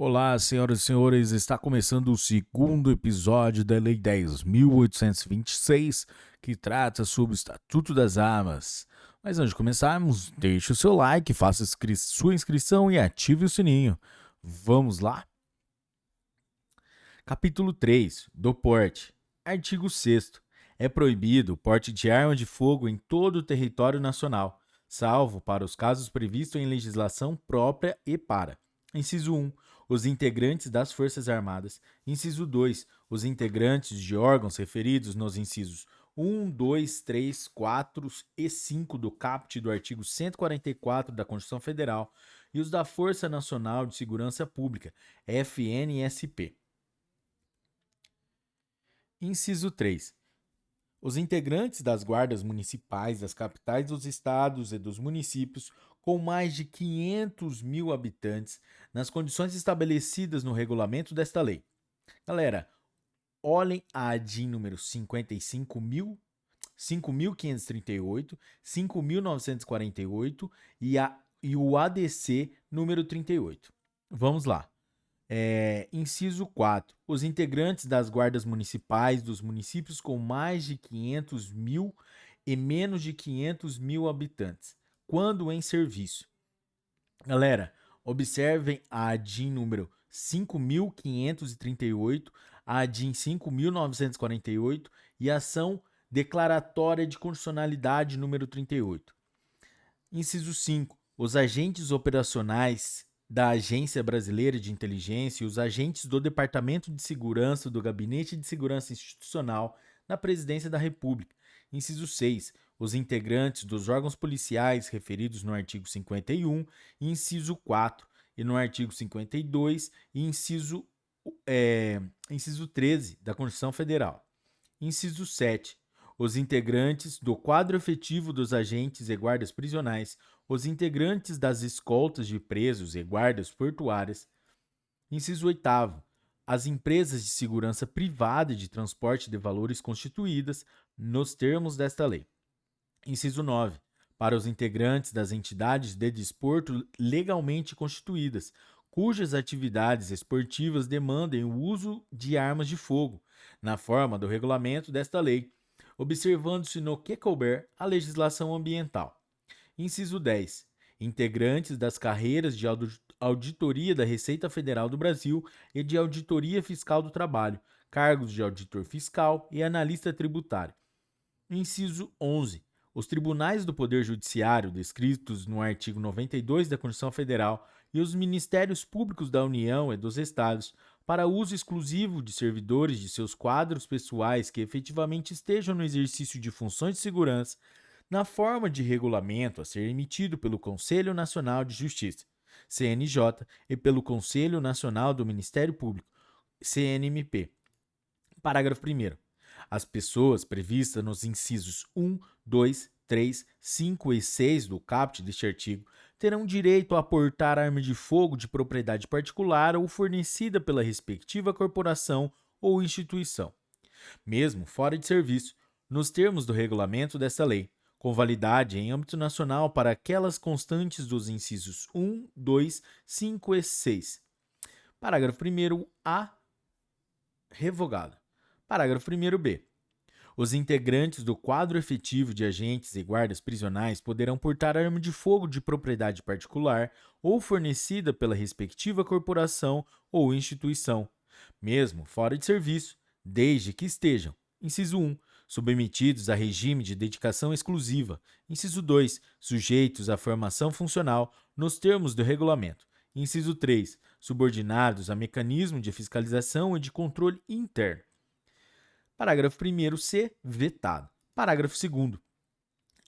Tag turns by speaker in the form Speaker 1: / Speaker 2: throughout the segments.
Speaker 1: Olá, senhoras e senhores, está começando o segundo episódio da Lei 10.826, que trata sobre o Estatuto das Armas. Mas antes de começarmos, deixe o seu like, faça sua inscrição e ative o sininho. Vamos lá? Capítulo 3. Do porte. Artigo 6º. É proibido o porte de arma de fogo em todo o território nacional, salvo para os casos previstos em legislação própria e para: inciso 1. Os integrantes das Forças Armadas. Inciso 2. Os integrantes de órgãos referidos nos incisos 1, 2, 3, 4 e 5 do caput do artigo 144 da Constituição Federal e os da Força Nacional de Segurança Pública, FNSP. Inciso 3. Os integrantes das guardas municipais das capitais dos estados e dos municípios com mais de 500 mil habitantes, nas condições estabelecidas no regulamento desta lei. Galera, olhem a ADIM número 5.538, 5.948 e o ADC número 38. Vamos lá. Inciso 4. Os integrantes das guardas municipais dos municípios com mais de 500 mil e menos de 500 mil habitantes, quando em serviço. Galera, observem a ADIM número 5.538, a ADIM 5.948 e a ação declaratória de constitucionalidade número 38. Inciso 5. Os agentes operacionais da Agência Brasileira de Inteligência e os agentes do Departamento de Segurança do Gabinete de Segurança Institucional na Presidência da República. Inciso 6. Os integrantes dos órgãos policiais referidos no artigo 51, inciso 4, e no artigo 52 e inciso 13 da Constituição Federal. Inciso 7. Os integrantes do quadro efetivo dos agentes e guardas prisionais, os integrantes das escoltas de presos e guardas portuárias. Inciso 8º. As empresas de segurança privada e de transporte de valores constituídas nos termos desta lei. Inciso 9. Para os integrantes das entidades de desporto legalmente constituídas, cujas atividades esportivas demandem o uso de armas de fogo, na forma do regulamento desta lei, observando-se no que couber a legislação ambiental. Inciso 10. Integrantes das carreiras de auditoria da Receita Federal do Brasil e de auditoria fiscal do trabalho, cargos de auditor fiscal e analista tributário. Inciso 11. Os tribunais do Poder Judiciário, descritos no artigo 92 da Constituição Federal, e os ministérios públicos da União e dos Estados, para uso exclusivo de servidores de seus quadros pessoais que efetivamente estejam no exercício de funções de segurança, na forma de regulamento a ser emitido pelo Conselho Nacional de Justiça, CNJ, e pelo Conselho Nacional do Ministério Público, CNMP. Parágrafo 1º. As pessoas previstas nos incisos 1, 2, 3, 5 e 6 do caput deste artigo terão direito a portar arma de fogo de propriedade particular ou fornecida pela respectiva corporação ou instituição, mesmo fora de serviço, nos termos do regulamento desta lei, com validade em âmbito nacional para aquelas constantes dos incisos 1, 2, 5 e 6. Parágrafo 1º A. Revogado. Parágrafo 1º B. Os integrantes do quadro efetivo de agentes e guardas prisionais poderão portar arma de fogo de propriedade particular ou fornecida pela respectiva corporação ou instituição, mesmo fora de serviço, desde que estejam: inciso 1. Submetidos a regime de dedicação exclusiva; inciso 2. Sujeitos à formação funcional nos termos do regulamento; inciso 3. Subordinados a mecanismo de fiscalização e de controle interno. Parágrafo 1º C. Vetado. Parágrafo 2º.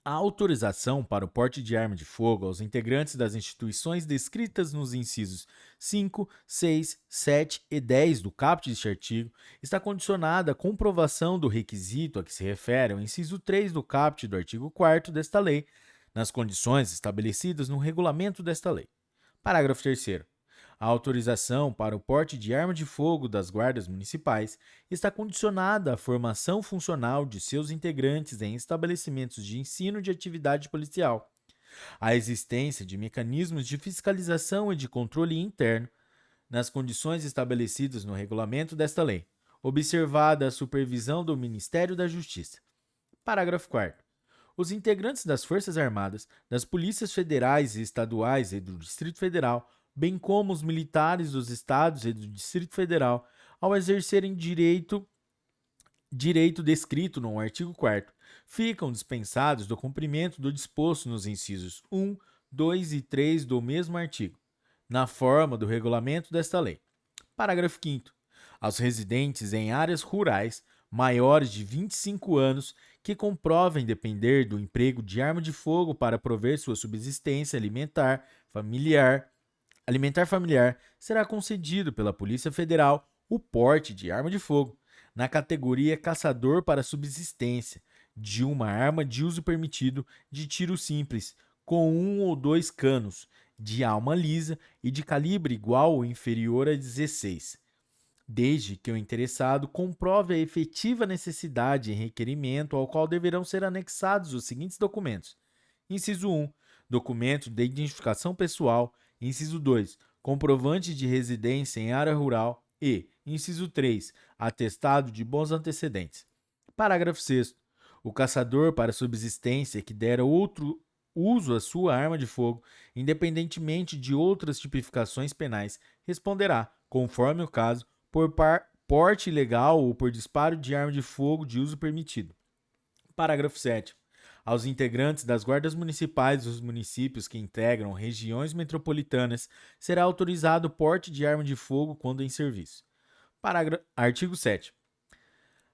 Speaker 1: A autorização para o porte de arma de fogo aos integrantes das instituições descritas nos incisos 5, 6, 7 e 10 do caput deste artigo está condicionada à comprovação do requisito a que se refere o inciso 3 do caput do artigo 4º desta lei, nas condições estabelecidas no regulamento desta lei. Parágrafo 3º. A autorização para o porte de arma de fogo das guardas municipais está condicionada à formação funcional de seus integrantes em estabelecimentos de ensino de atividade policial, à existência de mecanismos de fiscalização e de controle interno, nas condições estabelecidas no regulamento desta lei, observada a supervisão do Ministério da Justiça. Parágrafo 4º. Os integrantes das Forças Armadas, das Polícias Federais e Estaduais e do Distrito Federal, bem como os militares dos Estados e do Distrito Federal, ao exercerem direito descrito no artigo 4º, ficam dispensados do cumprimento do disposto nos incisos 1, 2 e 3 do mesmo artigo, na forma do regulamento desta lei. Parágrafo 5º. Aos residentes em áreas rurais maiores de 25 anos que comprovem depender do emprego de arma de fogo para prover sua subsistência familiar, será concedido pela Polícia Federal o porte de arma de fogo, na categoria caçador para subsistência, de uma arma de uso permitido de tiro simples, com 1 ou 2 canos, de alma lisa e de calibre igual ou inferior a 16, desde que o interessado comprove a efetiva necessidade e requerimento ao qual deverão ser anexados os seguintes documentos. Inciso 1. Documento de identificação pessoal. Inciso 2. Comprovante de residência em área rural. E, inciso 3. Atestado de bons antecedentes. Parágrafo 6º. O caçador para subsistência que der outro uso à sua arma de fogo, independentemente de outras tipificações penais, responderá, conforme o caso, por porte ilegal ou por disparo de arma de fogo de uso permitido. Parágrafo 7º. Aos integrantes das guardas municipais dos municípios que integram regiões metropolitanas será autorizado o porte de arma de fogo quando em serviço. Artigo 7º.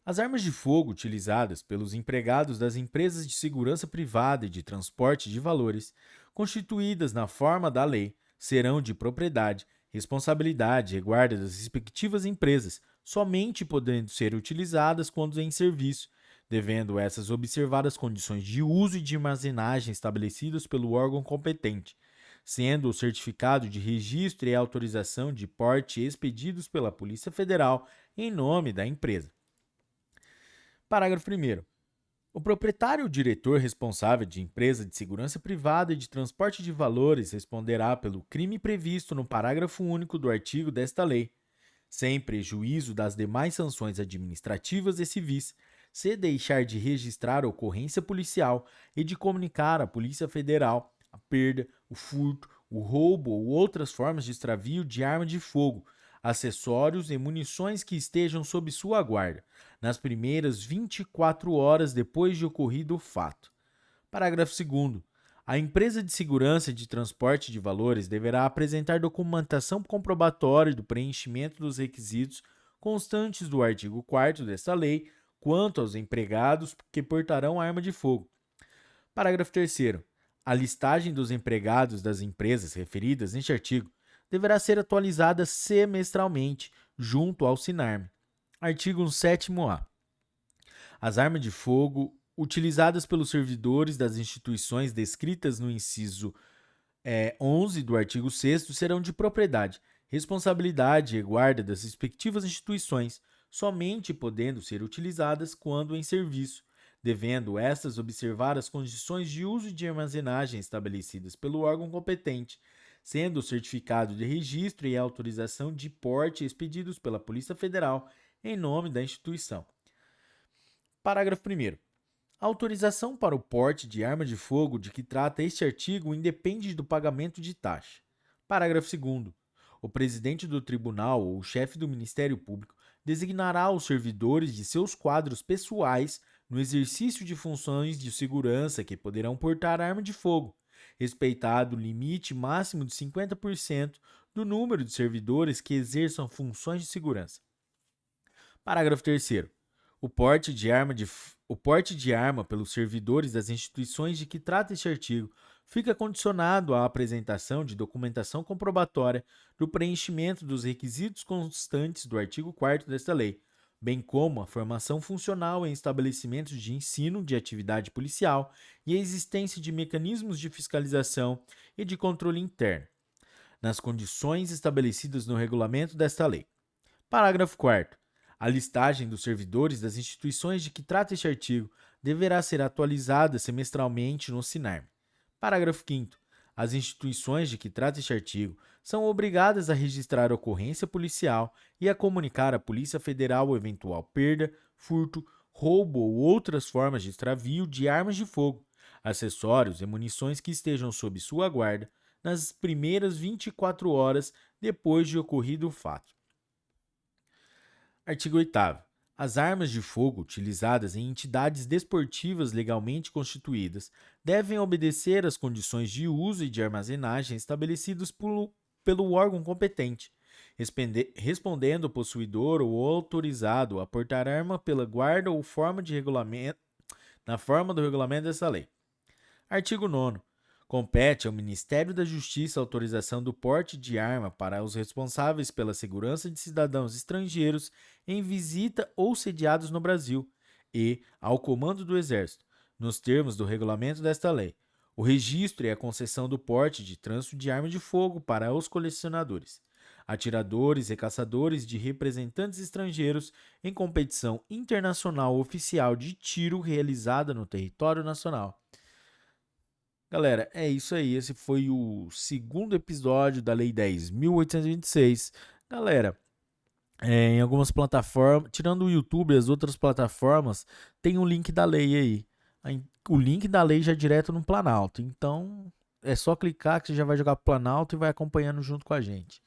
Speaker 1: As armas de fogo utilizadas pelos empregados das empresas de segurança privada e de transporte de valores, constituídas na forma da lei, serão de propriedade, responsabilidade e guarda das respectivas empresas, somente podendo ser utilizadas quando em serviço, devendo essas observar as condições de uso e de armazenagem estabelecidas pelo órgão competente, sendo o certificado de registro e autorização de porte expedidos pela Polícia Federal em nome da empresa. Parágrafo 1º. O proprietário ou diretor responsável de empresa de segurança privada e de transporte de valores responderá pelo crime previsto no parágrafo único do artigo desta lei, sem prejuízo das demais sanções administrativas e civis, se deixar de registrar ocorrência policial e de comunicar à Polícia Federal a perda, o furto, o roubo ou outras formas de extravio de arma de fogo, acessórios e munições que estejam sob sua guarda, nas primeiras 24 horas depois de ocorrido o fato. Parágrafo 2º. A empresa de segurança de transporte de valores deverá apresentar documentação comprobatória do preenchimento dos requisitos constantes do artigo 4º desta lei quanto aos empregados que portarão arma de fogo. Parágrafo 3º. A listagem dos empregados das empresas referidas neste artigo deverá ser atualizada semestralmente junto ao SINARME. Artigo 7º-A. As armas de fogo utilizadas pelos servidores das instituições descritas no inciso 11 do artigo 6º serão de propriedade, responsabilidade e guarda das respectivas instituições, somente podendo ser utilizadas quando em serviço, devendo estas observar as condições de uso e de armazenagem estabelecidas pelo órgão competente, sendo o certificado de registro e a autorização de porte expedidos pela Polícia Federal em nome da instituição. Parágrafo 1º. A autorização para o porte de arma de fogo de que trata este artigo independe do pagamento de taxa. Parágrafo 2º. O presidente do tribunal ou o chefe do Ministério Público designará os servidores de seus quadros pessoais no exercício de funções de segurança que poderão portar arma de fogo, respeitado o limite máximo de 50% do número de servidores que exerçam funções de segurança. Parágrafo 3º. O porte de arma pelos servidores das instituições de que trata este artigo fica condicionado à apresentação de documentação comprobatória do preenchimento dos requisitos constantes do artigo 4º desta lei, bem como a formação funcional em estabelecimentos de ensino de atividade policial e a existência de mecanismos de fiscalização e de controle interno, nas condições estabelecidas no regulamento desta lei. Parágrafo 4º. A listagem dos servidores das instituições de que trata este artigo deverá ser atualizada semestralmente no SINARME. Parágrafo 5º. As instituições de que trata este artigo são obrigadas a registrar a ocorrência policial e a comunicar à Polícia Federal eventual perda, furto, roubo ou outras formas de extravio de armas de fogo, acessórios e munições que estejam sob sua guarda nas primeiras 24 horas depois de ocorrido o fato. Artigo 8º. As armas de fogo utilizadas em entidades desportivas legalmente constituídas devem obedecer às condições de uso e de armazenagem estabelecidas pelo órgão competente, respondendo o possuidor ou autorizado a portar arma pela guarda ou forma de regulamento, na forma do regulamento dessa lei. Artigo 9º. Compete ao Ministério da Justiça a autorização do porte de arma para os responsáveis pela segurança de cidadãos estrangeiros em visita ou sediados no Brasil e ao Comando do Exército, nos termos do regulamento desta lei, o registro e a concessão do porte de trânsito de arma de fogo para os colecionadores, atiradores e caçadores de representantes estrangeiros em competição internacional oficial de tiro realizada no território nacional. Galera, é isso aí. Esse foi o segundo episódio da Lei 10.826. Galera, em algumas plataformas, tirando o YouTube e as outras plataformas, tem um link da lei aí. O link da lei já é direto no Planalto. Então, é só clicar que você já vai jogar pro Planalto e vai acompanhando junto com a gente.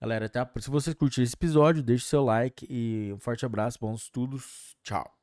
Speaker 1: Galera, se vocês curtiram esse episódio, deixe seu like e um forte abraço, bons estudos. Tchau.